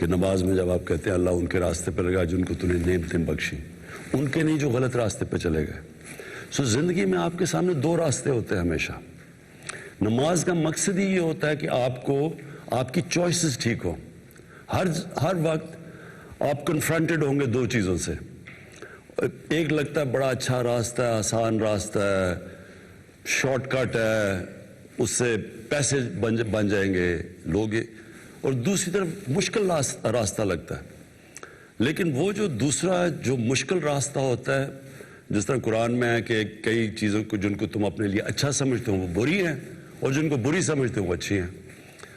کہ نماز میں جب آپ کہتے ہیں اللہ ان کے راستے پر لگا جن کو تو نے نعمتیں بخشی، ان کے نہیں جو غلط راستے پہ چلے گئے. سو زندگی میں آپ کے سامنے دو راستے ہوتے ہیں ہمیشہ. نماز کا مقصد ہی یہ ہوتا ہے کہ آپ کو آپ کی چوائسز ٹھیک ہو. ہر وقت آپ کنفرنٹڈ ہوں گے دو چیزوں سے. ایک لگتا ہے بڑا اچھا راستہ ہے، آسان راستہ ہے، شارٹ کٹ ہے، اس سے پیسے بن جائیں گے لوگ، اور دوسری طرف مشکل راستہ لگتا ہے. لیکن وہ جو دوسرا جو مشکل راستہ ہوتا ہے، جس طرح قرآن میں ہے کہ کئی چیزوں کو جن کو تم اپنے لیے اچھا سمجھتے ہو وہ بری ہیں، اور جن کو بری سمجھتے ہو وہ اچھی ہیں.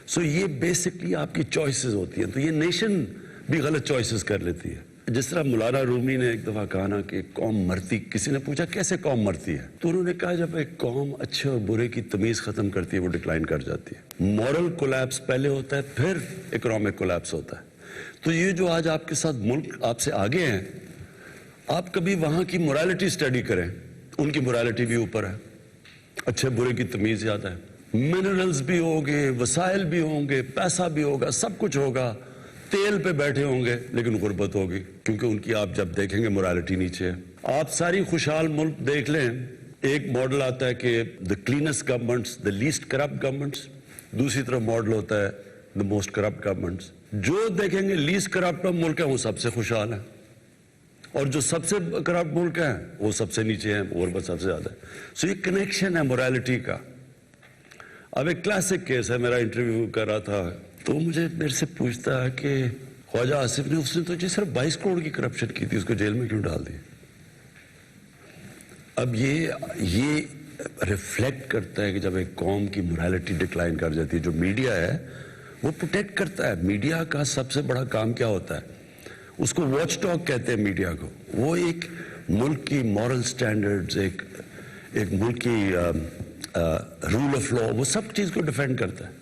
سو یہ بیسکلی آپ کی چوائسز ہوتی ہیں. تو یہ نیشن بھی غلط چوائسز کر لیتی ہے. جس طرح مولانا رومی نے ایک دفعہ کہا نا کہ قوم مرتی، کسی نے پوچھا کیسے قوم مرتی ہے، تو انہوں نے کہا جب ایک قوم اچھے اور برے کی تمیز ختم کرتی ہے وہ ڈکلائن کر جاتی ہے. مورل کولیپس پہلے ہوتا ہے، پھر اکنامک کولیپس ہوتا ہے. تو یہ جو آج آپ کے ساتھ ملک آپ سے آگے ہیں، آپ کبھی وہاں کی مورالٹی اسٹڈی کریں. ان کی مورالٹی بھی اوپر ہے، اچھے برے کی تمیز زیادہ ہے. منرلز بھی ہوں گے، وسائل بھی ہوں گے، پیسہ بھی ہوگا، سب کچھ ہوگا، تیل پہ بیٹھے ہوں گے، لیکن غربت ہوگی کیونکہ ان کی آپ جب دیکھیں گے مورالٹی نیچے ہے. آپ ساری خوشحال ملک دیکھ لیں، ایک ماڈل آتا ہے کہ the cleanest governments, the least corrupt governments. دوسری طرف ماڈل ہوتا ہے the most corrupt governments. جو دیکھیں گے لیسٹ کرپٹ ملک ہے وہ سب سے خوشحال ہے، اور جو سب سے کرپٹ ملک ہیں وہ سب سے نیچے ہیں، غربت سب سے زیادہ ہے. سو یہ کنیکشن ہے مورالٹی کا. اب ایک کلاسک کیس ہے، میرا انٹرویو کر رہا تھا تو مجھے میرے سے پوچھتا ہے کہ خواجہ آصف نے اس نے تو صرف 22 کروڑ کی کرپشن کی تھی، اس کو جیل میں کیوں ڈال دی؟ اب یہ ریفلیکٹ کرتا ہے کہ جب ایک قوم کی مورالٹی ڈکلائن کر جاتی ہے. جو میڈیا ہے وہ پروٹیکٹ کرتا ہے. میڈیا کا سب سے بڑا کام کیا ہوتا ہے؟ اس کو واچ ڈاگ کہتے ہیں میڈیا کو. وہ ایک ملک کی مورل سٹینڈرڈز، ایک ملک کی رول آف لا، وہ سب چیز کو ڈیفینڈ کرتا ہے.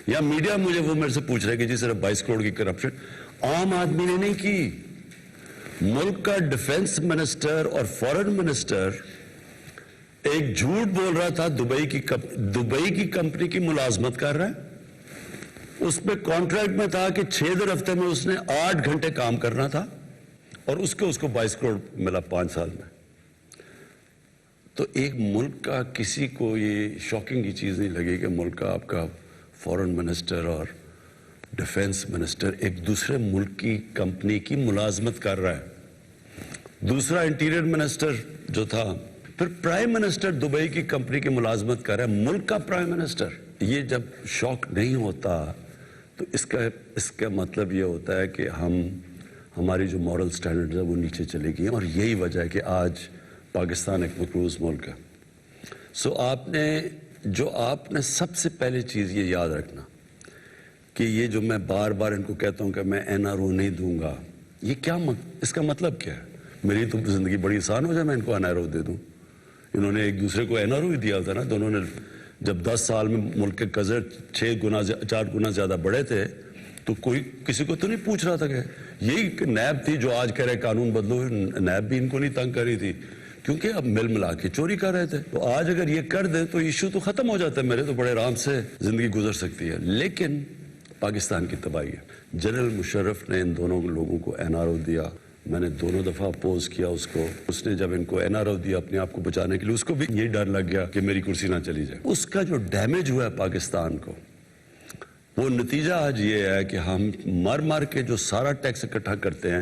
یا میڈیا مجھے وہ میرے سے پوچھ رہے کہ جی صرف 22 کروڑ کی کرپشن عام آدمی نے نہیں کی. ملک کا ڈیفنس منسٹر اور فورن منسٹر ایک جھوٹ بول رہا تھا، دبئی کی کمپنی کی ملازمت کر رہا ہے. اس پہ کانٹریکٹ میں تھا کہ 6 دن ہفتے میں اس نے 8 گھنٹے کام کرنا تھا، اور اس کو 22 کروڑ ملا 5 سال میں. تو ایک ملک کا کسی کو یہ شاکنگ کی چیز نہیں لگے کہ ملک کا آپ کا فورن منسٹر اور ڈیفنس منسٹر ایک دوسرے ملک کی کمپنی کی ملازمت کر رہا ہے. دوسرا انٹیریئر منسٹر جو تھا، پھر پرائم منسٹر دبئی کی کمپنی کی ملازمت کر رہا ہے، ملک کا پرائم منسٹر. یہ جب شوق نہیں ہوتا تو اس کا مطلب یہ ہوتا ہے کہ ہماری جو مورل سٹینڈرڈز ہے وہ نیچے چلے گئی ہیں، اور یہی وجہ ہے کہ آج پاکستان ایک مقروض ملک ہے. سو آپ نے سب سے پہلے چیز یہ یاد رکھنا کہ یہ جو میں بار بار ان کو کہتا ہوں کہ میں این آر او نہیں دوں گا، یہ کیا اس کا مطلب کیا ہے؟ میری تو زندگی بڑی آسان ہو جائے میں ان کو این آر او دے دوں. انہوں نے ایک دوسرے کو این آر او ہی دیا تھا نا. دونوں نے جب 10 سال میں ملک کے قرض 4 گنا زیادہ بڑھے تھے تو کوئی کسی کو تو نہیں پوچھ رہا تھا کہ یہی نیب تھی جو آج کہہ رہے قانون بدلو. نیب بھی ان کو نہیں تنگ کر رہی تھی کیونکہ اب مل ملا کے چوری کر رہے تھے. تو آج اگر یہ کر دیں تو ایشو تو ختم ہو جاتا ہے، میرے تو بڑے آرام سے زندگی گزر سکتی ہے. لیکن پاکستان کی تباہی ہے. جنرل مشرف نے ان دونوں لوگوں کو این آر او دیا، میں نے دونوں دفعہ اپوز کیا اس کو. اس نے جب ان کو این آر او دیا اپنے آپ کو بچانے کے لیے، اس کو بھی یہی ڈر لگ گیا کہ میری کرسی نہ چلی جائے. اس کا جو ڈیمیج ہوا ہے پاکستان کو، وہ نتیجہ آج یہ ہے کہ ہم مر کے جو سارا ٹیکس اکٹھا کرتے ہیں،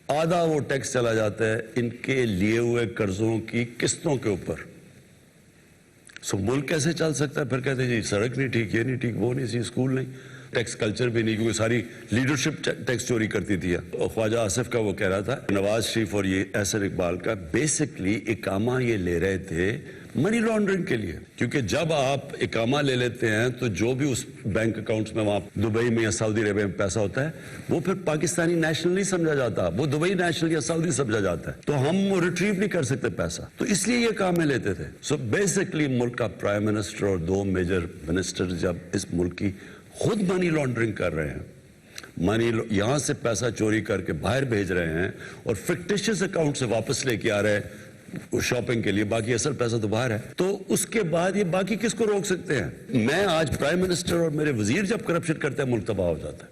آدھا وہ ٹیکس چلا جاتا ہے ان کے لیے ہوئے قرضوں کی قسطوں کے اوپر. سو ملک کیسے چل سکتا ہے؟ پھر کہتے ہیں جی سڑک نہیں ٹھیک، یہ نہیں ٹھیک، وہ نہیں سی، اسکول نہیں، ٹیکس کلچر بھی نہیں، کیونکہ ساری لیڈرشپ ٹیکس چوری کرتی تھی. خواجہ آصف کا وہ کہہ رہا تھا، نواز شریف اور یہ احسن اقبال کا بیسکلی اقامہ یہ لے رہے تھے منی لانڈرنگ کے لیے. کیونکہ جب آپ اقامہ لے لیتے ہیں تو جو بھی اس بینک اکاؤنٹس میں وہاں دبئی میں یا سعودی عربیہ میں پیسہ ہوتا ہے وہ پھر پاکستانی نیشنل نہیں سمجھا جاتا، وہ دبئی نیشنل یا سعودی سمجھا جاتا ہے. تو ہم وہ ریٹریو نہیں کر سکتے پیسہ، تو اس لیے یہ اقامے لیتے تھے. سو بیسکلی ملک کا پرائم منسٹر اور 2 میجر منسٹر جب اس ملک کی خود منی لانڈرنگ کر رہے ہیں، یہاں سے پیسہ چوری کر کے باہر بھیج رہے ہیں اور فکٹیشس اکاؤنٹ سے واپس لے کے آ رہے ہیں شاپنگ کے لیے، باقی اصل پیسہ تو باہر ہے. تو اس کے بعد یہ باقی کس کو روک سکتے ہیں؟ میں آج پرائم منسٹر اور میرے وزیر جب کرپشن کرتے ہیں ملک تباہ ہو جاتا ہے.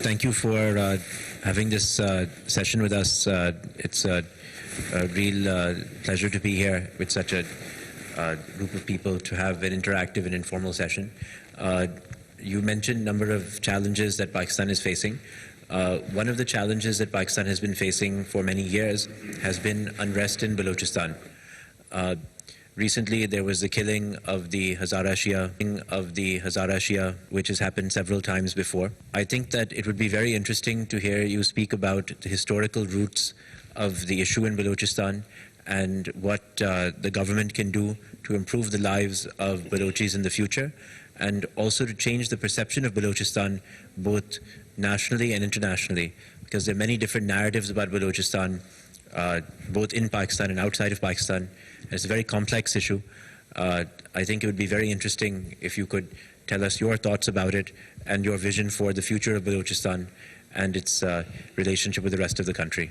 Thank you for having this session with us. It's a real pleasure to be here with such a group of people to have an interactive and informal session. You mentioned a number of challenges that Pakistan is facing. One of the challenges that Pakistan has been facing for many years has been unrest in Balochistan. Recently, there was the killing of the Hazara Shia, which has happened several times before. I think that it would be very interesting to hear you speak about the historical roots of the issue in Balochistan and what the government can do to improve the lives of Balochis in the future, and also to change the perception of Balochistan both nationally and internationally, because there are many different narratives about Balochistan, both in Pakistan and outside of Pakistan. And it's a very complex issue. I think it would be very interesting if you could tell us your thoughts about it and your vision for the future of Balochistan and its relationship with the rest of the country.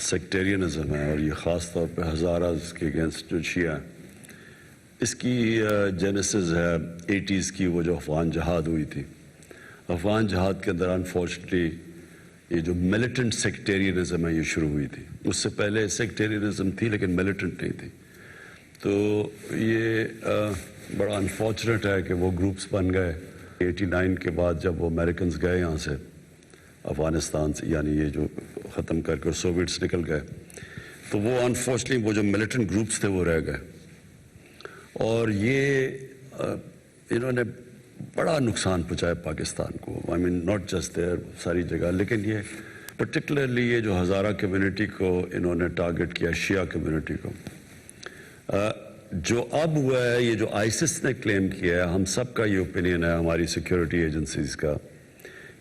Sectarianism ہے اور یہ خاص طور پہ ہزاراز کے against جو شیعہ ہیں، اس کی جینیسز ہے 80s کی، وہ جو افغان جہاد ہوئی تھی. افغان جہاد کے اندر انفارچونیٹلی یہ جو ملیٹنٹ سیکٹیرینزم ہے یہ شروع ہوئی تھی. اس سے پہلے سیکٹیرینزم تھی لیکن ملیٹنٹ نہیں تھی. تو یہ بڑا انفارچونیٹ ہے کہ وہ گروپس بن گئے 89 کے بعد، جب وہ امریکنز گئے یہاں سے افغانستان سے، یعنی یہ جو ختم کر کے سوویٹس نکل گئے، تو وہ انفارچونیٹلی وہ جو ملیٹنٹ گروپس تھے وہ رہ گئے. اور یہ انہوں نے بڑا نقصان پہنچایا پاکستان کو. آئی مین ناٹ جسٹ دیئر، ساری جگہ، لیکن یہ پرٹیکولرلی یہ جو ہزارہ کمیونٹی کو انہوں نے ٹارگٹ کیا، شیعہ کمیونٹی کو. جو اب ہوا ہے، یہ جو آئیسس نے کلیم کیا ہے، ہم سب کا یہ اوپینین ہے، ہماری سیکیورٹی ایجنسیز کا،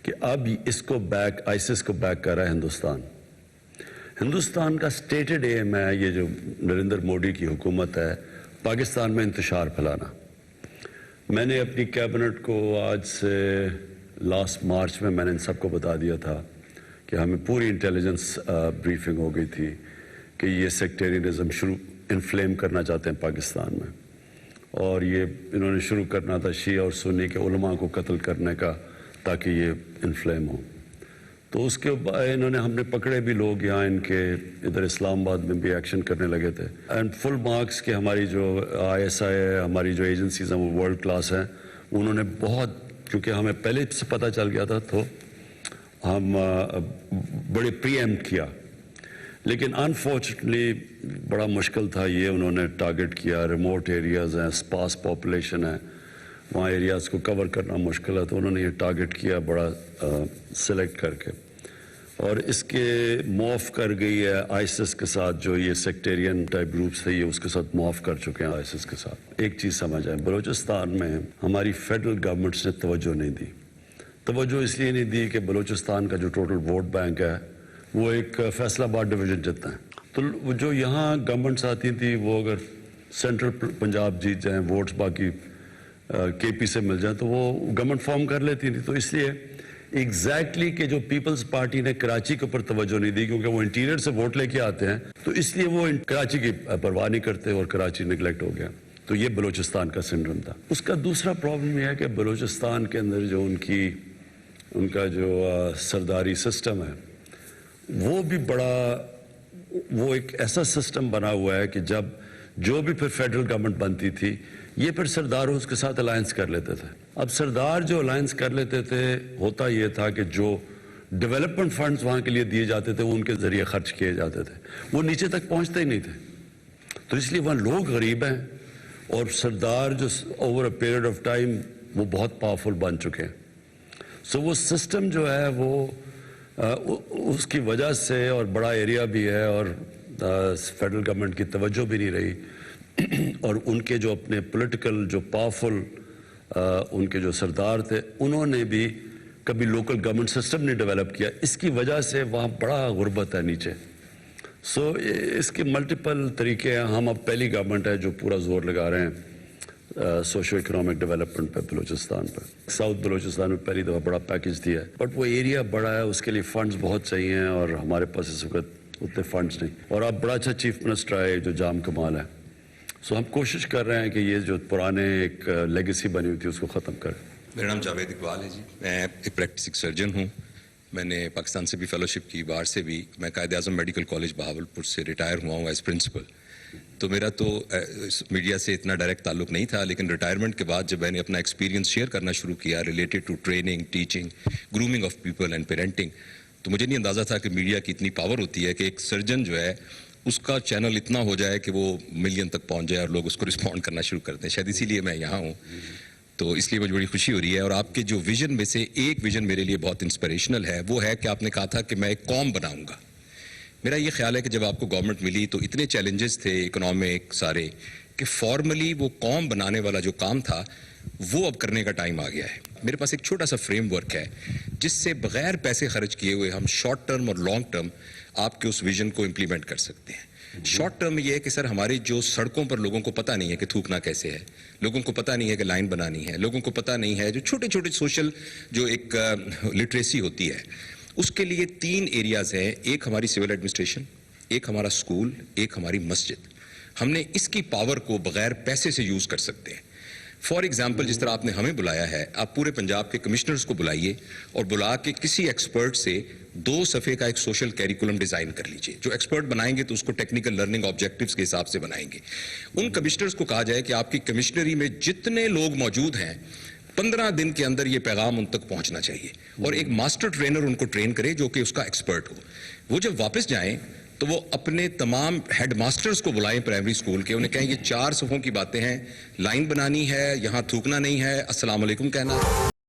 کہ اب اس کو بیک، آئیسس کو بیک کر رہا ہے ہندوستان. ہندوستان کا سٹیٹڈ ایم ہے، یہ جو نریندر مودی کی حکومت ہے، پاکستان میں انتشار پھیلانا. میں نے اپنی کیبنٹ کو آج سے لاسٹ مارچ میں نے ان سب کو بتا دیا تھا کہ ہمیں پوری انٹیلیجنس بریفنگ ہو گئی تھی کہ یہ سیکٹیرینزم انفلیم کرنا چاہتے ہیں پاکستان میں، اور یہ انہوں نے شروع کرنا تھا شیعہ اور سنی کے علماء کو قتل کرنے کا تاکہ یہ انفلیم ہو. تو اس کے بعد انہوں نے، ہم نے پکڑے بھی لوگ یہاں ان کے، ادھر اسلام آباد میں بھی ایکشن کرنے لگے تھے. اینڈ فل مارکس کہ ہماری جو ISI ہے، ہماری جو ایجنسیز ہیں وہ ورلڈ کلاس ہیں. انہوں نے بہت، کیونکہ ہمیں پہلے سے پتہ چل گیا تھا تو ہم بڑے پری ایمپٹ کیا. لیکن انفارچونیٹلی بڑا مشکل تھا. یہ انہوں نے ٹارگٹ کیا، ریموٹ ایریاز ہیں، اسپاس پاپولیشن ہے، وہاں ایریاز کو کور کرنا مشکل ہے، تو انہوں نے یہ ٹارگٹ کیا بڑا سلیکٹ کر کے، اور اس کے معاف کر گئی ہے آئیسس کے ساتھ. جو یہ سیکٹیرین ٹائپ گروپس تھے یہ اس کے ساتھ معاف کر چکے ہیں آئیسس کے ساتھ. ایک چیز سمجھ آئے، بلوچستان میں ہماری فیڈرل گورنمنٹس نے توجہ نہیں دی. توجہ اس لیے نہیں دی کہ بلوچستان کا جو ٹوٹل ووٹ بینک ہے وہ ایک فیصل آباد ڈویژن جتنا ہے. تو جو یہاں گورنمنٹس آتی تھیں وہ اگر سینٹرل پنجاب جیت جائیں، ووٹس باقی KP سے مل جائیں، تو وہ گورنمنٹ فارم کر لیتی تھی. تو اس لیے ایگزیکٹلی کہ جو پیپلز پارٹی نے کراچی کے اوپر توجہ نہیں دی، کیونکہ وہ انٹیریئر سے ووٹ لے کے آتے ہیں، تو اس لیے وہ کراچی کی پرواہ نہیں کرتے اور کراچی نگلیکٹ ہو گیا. تو یہ بلوچستان کا سنڈروم تھا. اس کا دوسرا پرابلم یہ ہے کہ بلوچستان کے اندر جو ان کا جو سرداری سسٹم ہے وہ بھی بڑا، وہ ایک ایسا سسٹم بنا ہوا ہے کہ جب جو بھی پھر فیڈرل گورنمنٹ بنتی تھی یہ پھر سرداروں اس کے ساتھ الائنس کر لیتے تھے. اب سردار جو الائنس کر لیتے تھے، ہوتا یہ تھا کہ جو ڈیولپمنٹ فنڈز وہاں کے لیے دیے جاتے تھے وہ ان کے ذریعے خرچ کیے جاتے تھے، وہ نیچے تک پہنچتے ہی نہیں تھے. تو اس لیے وہاں لوگ غریب ہیں، اور سردار جو over a period of time وہ بہت پاورفل بن چکے ہیں. سو وہ سسٹم جو ہے وہ اس کی وجہ سے، اور بڑا ایریا بھی ہے، اور فیڈرل گورنمنٹ کی توجہ بھی نہیں رہی، اور ان کے جو اپنے پولیٹیکل جو پاورفل ان کے جو سردار تھے انہوں نے بھی کبھی لوکل گورنمنٹ سسٹم نہیں ڈیولپ کیا. اس کی وجہ سے وہاں بڑا غربت ہے نیچے. سو اس کے ملٹیپل طریقے ہیں. ہم اب پہلی گورنمنٹ ہے جو پورا زور لگا رہے ہیں سوشو اکنامک ڈیولپمنٹ پہ بلوچستان پہ. ساؤتھ بلوچستان میں پہلی دفعہ بڑا پیکج دیا ہے، بٹ وہ ایریا بڑا ہے، اس کے لیے فنڈز بہت چاہیے ہیں، اور ہمارے پاس اس وقت اتنے فنڈز نہیں. اور اب بڑا اچھا چیف منسٹر آئے جو جام کمال ہے. سو ہم کوشش کر رہے ہیں کہ یہ جو پرانے ایک لیگیسی بنی ہوئی تھی اس کو ختم کریں. میرا نام جاوید اقبال ہے جی. میں ایک پریکٹسنگ سرجن ہوں. میں نے پاکستان سے بھی فیلوشپ کی، باہر سے بھی. میں قائد اعظم میڈیکل کالج بہاولپور سے ریٹائر ہوا ہوں ایز پرنسپل. تو میرا تو میڈیا سے اتنا ڈائریکٹ تعلق نہیں تھا، لیکن ریٹائرمنٹ کے بعد جب میں نے اپنا ایکسپیرینس شیئر کرنا شروع کیا related to training, teaching, grooming of people and parenting, تو مجھے نہیں اندازہ تھا کہ میڈیا کی اتنی پاور ہوتی ہے کہ ایک سرجن جو ہے اس کا چینل اتنا ہو جائے کہ وہ ملین تک پہنچ جائے اور لوگ اس کو رسپونڈ کرنا شروع کر دیں. شاید اسی لیے میں یہاں ہوں. تو اس لیے مجھے بڑی خوشی ہو رہی ہے. اور آپ کے جو ویژن میں سے ایک ویژن میرے لیے بہت انسپریشنل ہے، وہ ہے کہ آپ نے کہا تھا کہ میں ایک قوم بناؤں گا. میرا یہ خیال ہے کہ جب آپ کو گورنمنٹ ملی تو اتنے چیلنجز تھے اکنامک سارے، کہ فارملی وہ قوم بنانے والا جو کام تھا وہ اب کرنے کا ٹائم آ گیا ہے. میرے پاس ایک چھوٹا سا فریم ورک ہے جس سے بغیر پیسے خرچ کیے ہوئے ہم شارٹ ٹرم اور لانگ ٹرم آپ کے اس ویژن کو امپلیمنٹ کر سکتے ہیں. شارٹ ٹرم میں یہ ہے کہ سر ہماری جو سڑکوں پر لوگوں کو پتہ نہیں ہے کہ تھوکنا کیسے ہے، لوگوں کو پتہ نہیں ہے کہ لائن بنانی ہے، لوگوں کو پتہ نہیں ہے جو چھوٹے چھوٹے سوشل جو ایک لٹریسی ہوتی ہے، اس کے لیے 3 ایریاز ہیں. ایک ہماری سول ایڈمنسٹریشن، ایک ہمارا اسکول, ایک ہماری مسجد. ہم نے اس کی پاور کو بغیر پیسے سے یوز کر سکتے ہیں. فار ایگزامپل, جس طرح آپ نے ہمیں بلایا ہے, آپ پورے پنجاب کے کمشنرز کو بلائیے اور بلا کے کسی ایکسپرٹ سے 2 صفحے کا ایک سوشل کیریکولم ڈیزائن کر لیجئے. جو ایکسپرٹ بنائیں گے تو اس کو ٹیکنیکل لرننگ آبجیکٹیوز کے حساب سے بنائیں گے. ان کمشنرز کو کہا جائے کہ آپ کی کمشنری میں جتنے لوگ موجود ہیں 15 دن کے اندر یہ پیغام ان تک پہنچنا چاہیے, اور ایک ماسٹر ٹرینر ان کو ٹرین کرے جو کہ اس کا ایکسپرٹ ہو. وہ جب واپس جائیں تو وہ اپنے تمام ہیڈ ماسٹرز کو بلائیں پرائمری اسکول کے, انہیں کہیں یہ 4 صفحوں کی باتیں ہیں, لائن بنانی ہے, یہاں تھوکنا نہیں ہے, السلام علیکم کہنا.